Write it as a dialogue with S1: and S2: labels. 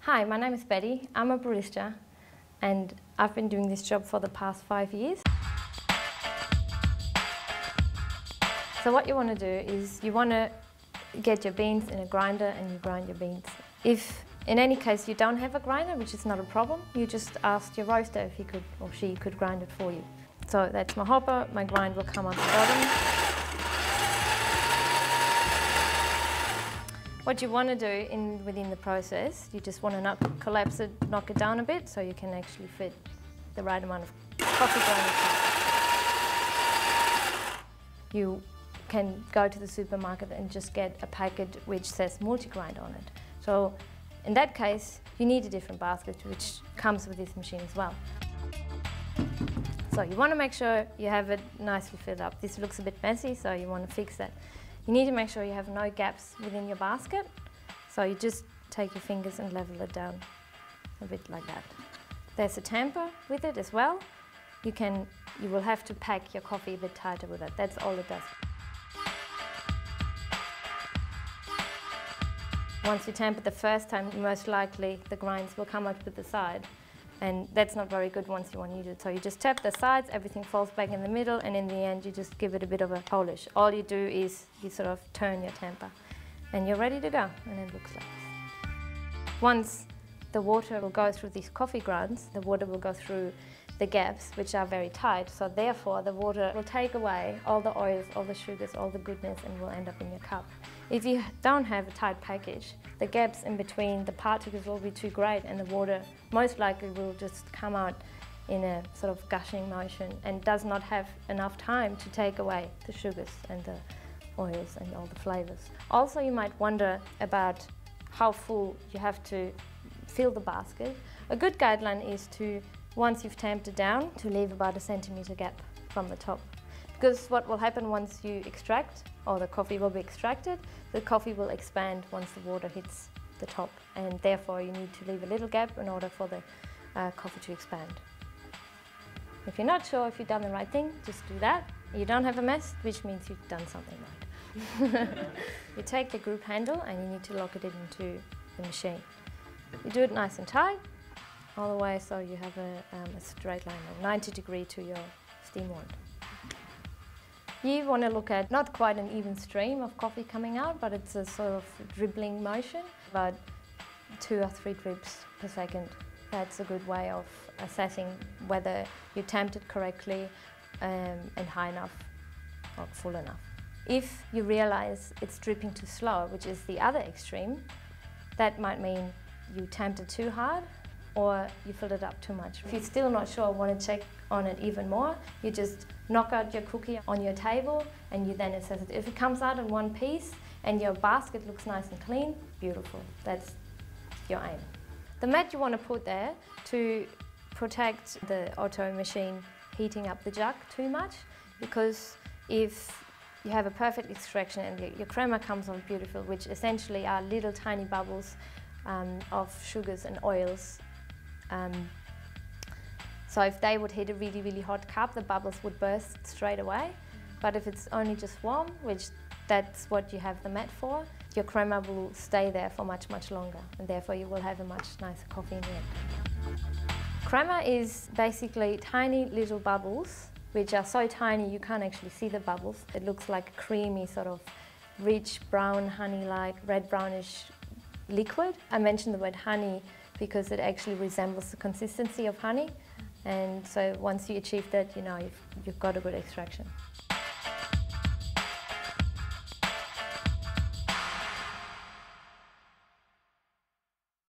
S1: Hi, my name is Betty. I'm a barista and I've been doing this job for the past 5 years. So what you want to do is you want to get your beans in a grinder and you grind your beans. If in any case you don't have a grinder, which is not a problem, you just ask your roaster if he could or she could grind it for you. So that's my hopper, my grind will come on the bottom. What you want to do within the process, you just want to collapse it, knock it down a bit so you can actually fit the right amount of coffee grinder. You can go to the supermarket and just get a packet which says multi-grind on it. So in that case, you need a different basket which comes with this machine as well. So you want to make sure you have it nicely filled up. This looks a bit messy, so you want to fix that. You need to make sure you have no gaps within your basket. So you just take your fingers and level it down a bit like that. There's a tamper with it as well. You will have to pack your coffee a bit tighter with it. That's all it does. Once you tamper the first time, most likely the grinds will come up to the side. And that's not very good once you want to use it. So you just tap the sides, everything falls back in the middle, and in the end you just give it a bit of a polish. All you do is you sort of turn your tamper and you're ready to go, and it looks like this. Once the water will go through these coffee grounds, the water will go through the gaps, which are very tight, so therefore the water will take away all the oils, all the sugars, all the goodness, and will end up in your cup. If you don't have a tight package, the gaps in between the particles will be too great and the water most likely will just come out in a sort of gushing motion and does not have enough time to take away the sugars and the oils and all the flavors. Also, you might wonder about how full you have to fill the basket. A good guideline is to, once you've tamped it down, to leave about a centimetre gap from the top. Because what will happen once you extract, or the coffee will be extracted, the coffee will expand once the water hits the top, and therefore you need to leave a little gap in order for the coffee to expand. If you're not sure if you've done the right thing, just do that. You don't have a mess, which means you've done something right. You take the group handle and you need to lock it into the machine. You do it nice and tight, all the way so you have a straight line of 90 degrees to your steam wand. You want to look at not quite an even stream of coffee coming out, but it's a sort of dribbling motion, about 2 or 3 drips per second. That's a good way of assessing whether you tamped it correctly and high enough or full enough. If you realize it's dripping too slow, which is the other extreme, that might mean you tamped it too hard or you filled it up too much. If you're still not sure, want to check on it even more, you just knock out your cookie on your table and you then assess it. If it comes out in one piece and your basket looks nice and clean, beautiful, that's your aim. The mat you want to put there to protect the Otto machine heating up the jug too much, because if you have a perfect extraction and your crema comes on beautiful, which essentially are little tiny bubbles of sugars and oils. So if they would hit a really, really hot cup, the bubbles would burst straight away. But if it's only just warm, which that's what you have the mat for, your crema will stay there for much, much longer, and therefore you will have a much nicer coffee in the end. Crema is basically tiny little bubbles, which are so tiny you can't actually see the bubbles. It looks like a creamy, sort of rich brown, honey-like, red-brownish liquid. I mentioned the word honey because it actually resembles the consistency of honey, and so once you achieve that, you know you've got a good extraction.